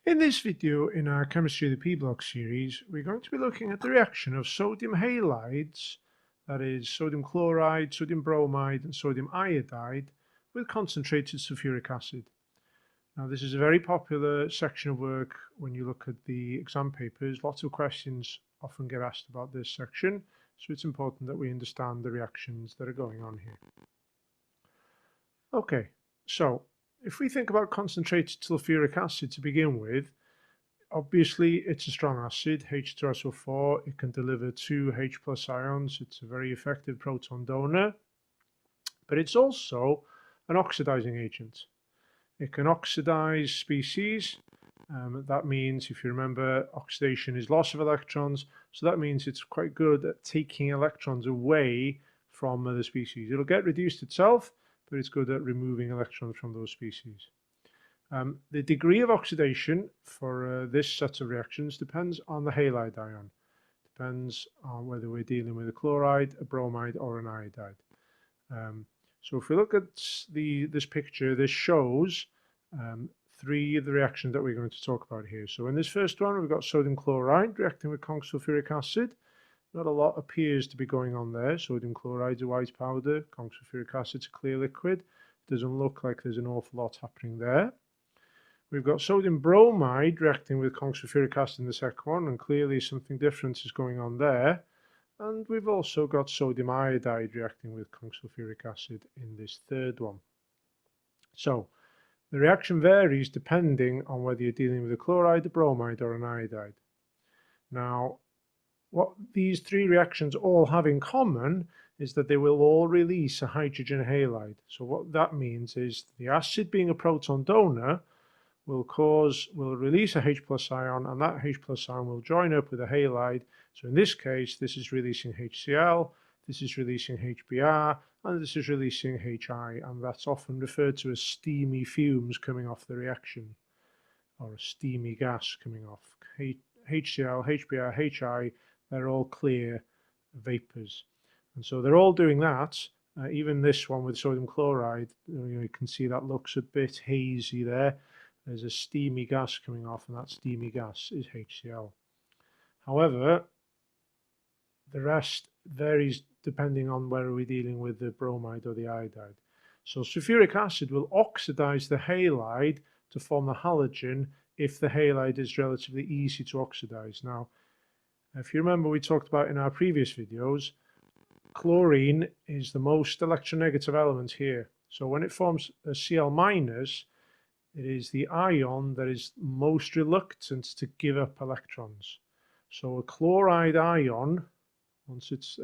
In this video in our Chemistry of the P-block series, we're going to be looking at the reaction of sodium halides, that is sodium chloride, sodium bromide and sodium iodide, with concentrated sulfuric acid. Now this is a very popular section of work when you look at the exam papers. Lots of questions often get asked about this section, so it's important that we understand the reactions that are going on here. Okay, so if we think about concentrated sulfuric acid to begin with, obviously it's a strong acid, H2SO4. It can deliver 2 H plus ions. It's a very effective proton donor, but it's also an oxidizing agent. It can oxidize species. That means, if you remember, oxidation is loss of electrons, so that means it's quite good at taking electrons away from other species. It'll get reduced itself, but it's good at removing electrons from those species. The degree of oxidation for this set of reactions depends on the halide ion. Depends on whether we're dealing with a chloride, a bromide, or an iodide. So if we look at this picture, this shows three of the reactions that we're going to talk about here. So in this first one, we've got sodium chloride reacting with conc sulfuric acid. Not a lot appears to be going on there. Sodium chloride is a white powder, conc sulfuric acid is a clear liquid. Doesn't look like there's an awful lot happening there. We've got sodium bromide reacting with conc sulfuric acid in the second one, and clearly something different is going on there. And we've also got sodium iodide reacting with conc sulfuric acid in this third one. So the reaction varies depending on whether you're dealing with a chloride, a bromide, or an iodide. Now, what these three reactions all have in common is that they will all release a hydrogen halide. So what that means is the acid, being a proton donor, will release a H plus ion, and that H plus ion will join up with a halide. So in this case, this is releasing HCl, this is releasing HBr, and this is releasing HI, and that's often referred to as steamy fumes coming off the reaction, or a steamy gas coming off. HCl, HBr, HI, they're all clear vapors. And so they're all doing that. Even this one with sodium chloride, you can see that looks a bit hazy there. There's a steamy gas coming off, and that steamy gas is HCl. However, the rest varies depending on whether we're dealing with the bromide or the iodide. So sulfuric acid will oxidize the halide to form the halogen if the halide is relatively easy to oxidize. Now, if you remember, we talked about in our previous videos, chlorine is the most electronegative element here. So when it forms a Cl minus, it is the ion that is most reluctant to give up electrons. So a chloride ion, once it's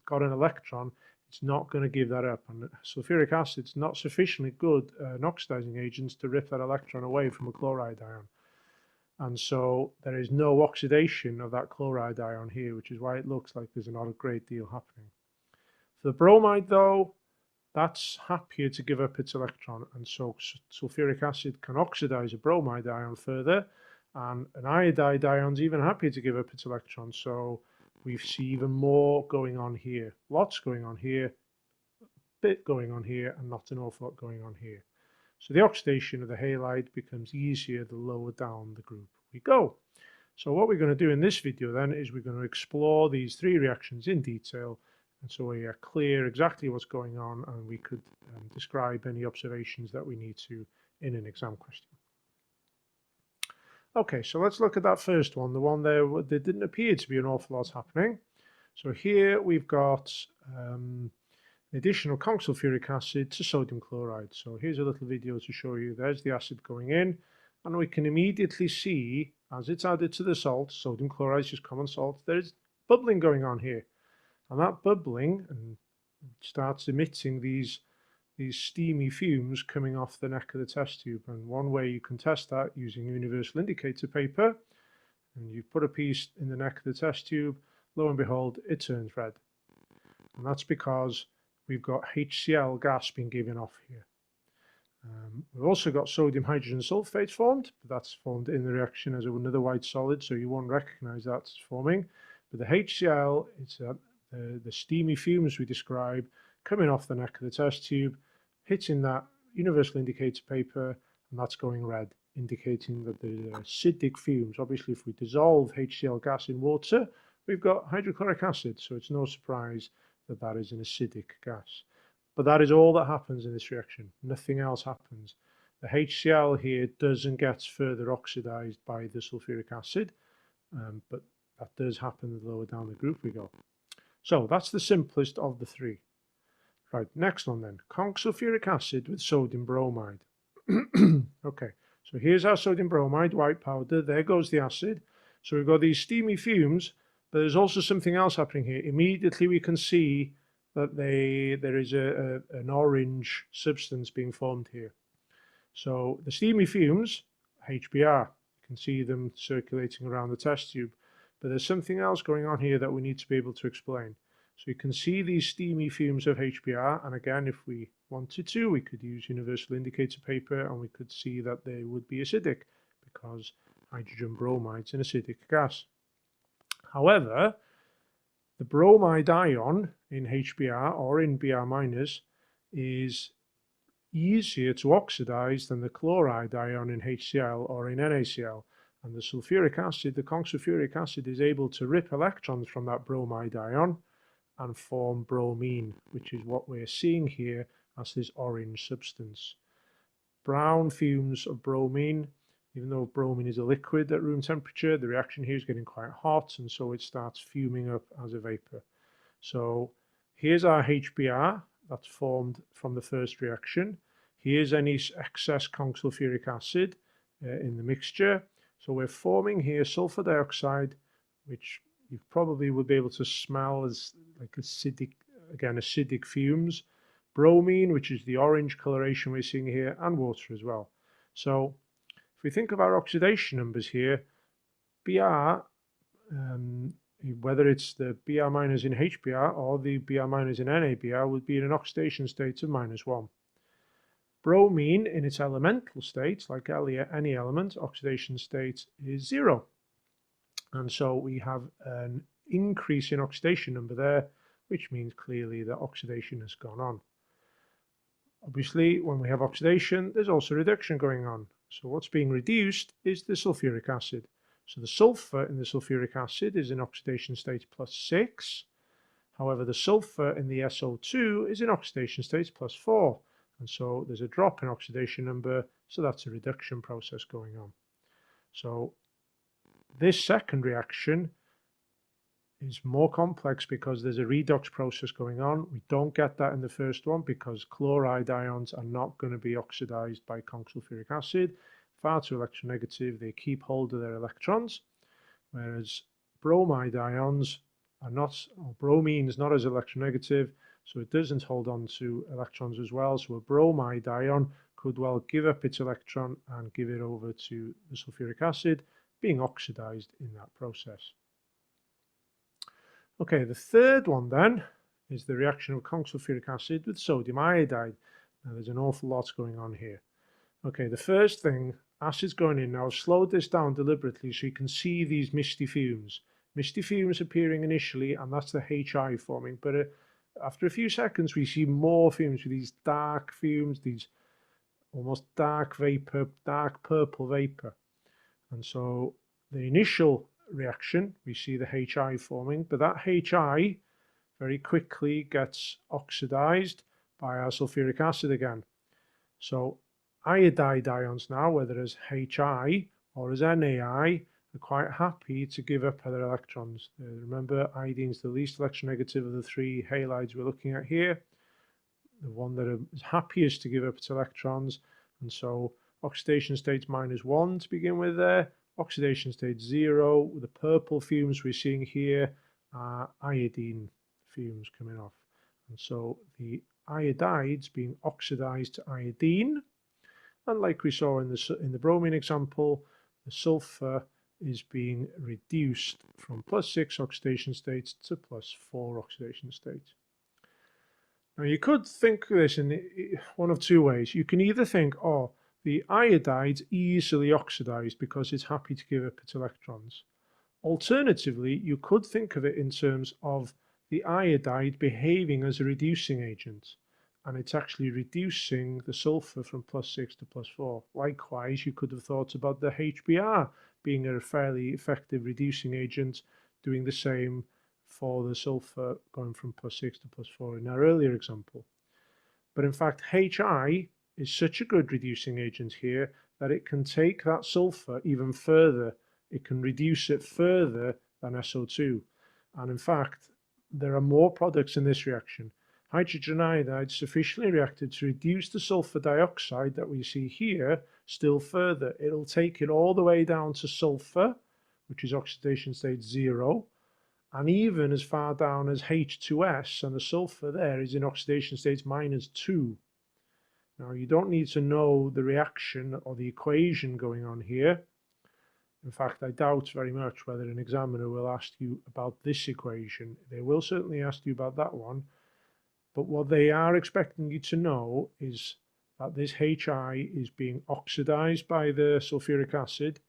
got an electron, it's not going to give that up. And sulfuric acid is not sufficiently good an oxidizing agent to rip that electron away from a chloride ion. And so there is no oxidation of that chloride ion here, which is why it looks like there's not a great deal happening. For the bromide, though, that's happier to give up its electron, and so sulfuric acid can oxidize a bromide ion further, and an iodide ion's even happier to give up its electron. So we see even more going on here. Lots going on here, a bit going on here, and not an awful lot going on here. So the oxidation of the halide becomes easier the lower down the group we go. So what we're going to do in this video then is we're going to explore these three reactions in detail, and so we are clear exactly what's going on, and we could describe any observations that we need to in an exam question. Okay, so let's look at that first one, the one there didn't appear to be an awful lot happening. So here we've got the addition of conc sulfuric acid to sodium chloride. So here's a little video to show you. There's the acid going in, and we can immediately see, as it's added to the salt, sodium chloride is just common salt, there's bubbling going on here. And that bubbling starts emitting these steamy fumes coming off the neck of the test tube. And one way you can test that using universal indicator paper, and you put a piece in the neck of the test tube, lo and behold, it turns red. And that's because we've got HCl gas being given off here. We've also got sodium hydrogen sulfate formed, but that's formed in the reaction as another white solid, so you won't recognize that as forming. But the HCl, it's the steamy fumes we described coming off the neck of the test tube, hitting that universal indicator paper, and that's going red indicating that there are acidic fumes. Obviously, if we dissolve HCl gas in water, we've got hydrochloric acid, so it's no surprise that that is an acidic gas. But that is all that happens in this reaction. Nothing else happens. The HCl here doesn't get further oxidized by the sulfuric acid, but that does happen the lower down the group we go. So that's the simplest of the three. Right, next one then, conc sulfuric acid with sodium bromide. Okay, so here's our sodium bromide, white powder, there goes the acid. So we've got these steamy fumes, but there's also something else happening here. Immediately we can see that there is an orange substance being formed here. So the steamy fumes, HBr, you can see them circulating around the test tube, but there's something else going on here that we need to be able to explain. So you can see these steamy fumes of HBr, and again, if we wanted to, we could use universal indicator paper and we could see that they would be acidic because hydrogen bromide is an acidic gas. However, the bromide ion in HBr or in Br- is easier to oxidize than the chloride ion in HCl or in NaCl. And the sulfuric acid, the conc sulfuric acid, is able to rip electrons from that bromide ion and form bromine, which is what we're seeing here as this orange substance. Brown fumes of bromine, even though bromine is a liquid at room temperature, the reaction here is getting quite hot, and so it starts fuming up as a vapor. So here's our HBr that's formed from the first reaction. Here's any excess conc sulfuric acid in the mixture. So we're forming here sulfur dioxide, which you probably would be able to smell as like acidic, again, acidic fumes. Bromine, which is the orange coloration we're seeing here, and water as well. So if we think of our oxidation numbers here, Br, whether it's the Br- in HBr or the Br- in NaBr, would be in an oxidation state of -1. Bromine in its elemental state, like any element, oxidation state is 0. And so we have an increase in oxidation number there, which means clearly that oxidation has gone on. Obviously, when we have oxidation, there's also reduction going on. So what's being reduced is the sulfuric acid. So the sulfur in the sulfuric acid is in oxidation state +6. However, the sulfur in the SO2 is in oxidation state +4. And so there's a drop in oxidation number, so that's a reduction process going on. So this second reaction is more complex because there's a redox process going on. We don't get that in the first one because chloride ions are not going to be oxidized by conc sulfuric acid. Far too electronegative, they keep hold of their electrons, whereas bromide ions are not, or bromine is not as electronegative, so it doesn't hold on to electrons as well. So a bromide ion could well give up its electron and give it over to the sulfuric acid, being oxidized in that process. Okay, the third one then is the reaction of conc sulfuric acid with sodium iodide. Now there's an awful lot going on here. Okay, the first thing, acid's going in. Now I've slowed this down deliberately so you can see these misty fumes. Misty fumes appearing initially, and that's the HI forming, but after a few seconds we see more fumes with these dark fumes, these almost dark vapor, dark purple vapor. And so the initial reaction, we see the HI forming, but that HI very quickly gets oxidized by our sulfuric acid again. So iodide ions now, whether as HI or as NaI, are quite happy to give up their electrons. Remember, iodine is the least electronegative of the three halides we're looking at here, the one that is happiest to give up its electrons, and so oxidation state -1 to begin with there. Oxidation state 0, the purple fumes we're seeing here are iodine fumes coming off. And so the iodides being oxidized to iodine, and like we saw in the bromine example, the sulfur is being reduced from +6 oxidation states to +4 oxidation states. Now you could think of this in one of two ways. You can either think, oh, the iodide's easily oxidized because it's happy to give up its electrons. Alternatively, you could think of it in terms of the iodide behaving as a reducing agent. and it's actually reducing the sulfur from +6 to +4. Likewise, you could have thought about the HBr being a fairly effective reducing agent, doing the same for the sulfur going from +6 to +4 in our earlier example. But in fact, HI is such a good reducing agent here that it can take that sulfur even further. It can reduce it further than SO2. And in fact, there are more products in this reaction. Hydrogen iodide sufficiently reacted to reduce the sulfur dioxide that we see here still further. It'll take it all the way down to sulfur, which is oxidation state 0, and even as far down as H2S, and the sulfur there is in oxidation state -2. Now, you don't need to know the reaction or the equation going on here. In fact, I doubt very much whether an examiner will ask you about this equation. They will certainly ask you about that one. But what they are expecting you to know is that this HI is being oxidized by the sulfuric acid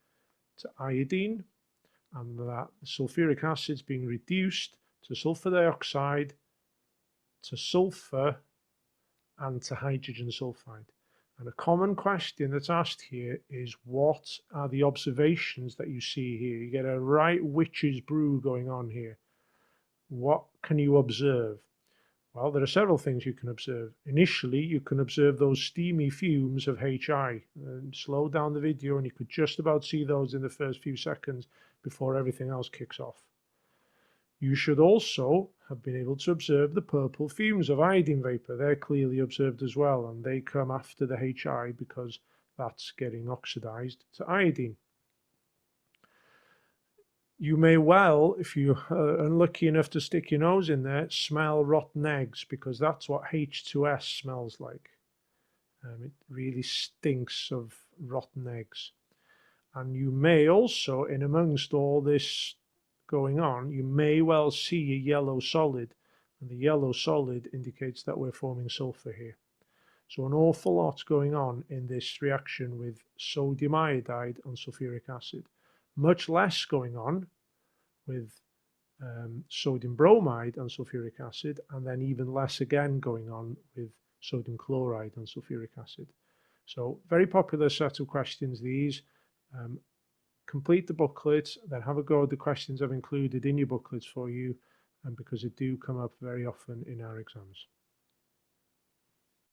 to iodine, and that the sulfuric acid is being reduced to sulfur dioxide, to sulfur, and to hydrogen sulfide. And a common question that's asked here is, what are the observations that you see here? You get a right witch's brew going on here. What can you observe? Well, there are several things you can observe. Initially, you can observe those steamy fumes of HI. Slow down the video and you could just about see those in the first few seconds before everything else kicks off. You should also have been able to observe the purple fumes of iodine vapor. They're clearly observed as well, and they come after the HI because that's getting oxidized to iodine. You may well, if you are unlucky enough to stick your nose in there, smell rotten eggs, because that's what H2S smells like. It really stinks of rotten eggs. And you may also, in amongst all this going on, you may well see a yellow solid, and the yellow solid indicates that we're forming sulfur here. So an awful lot going on in this reaction with sodium iodide and sulfuric acid. Much less going on with sodium bromide and sulfuric acid, and then even less again going on with sodium chloride and sulfuric acid. So very popular set of questions these. Complete the booklet, then have a go at the questions I've included in your booklets for you, and because they do come up very often in our exams.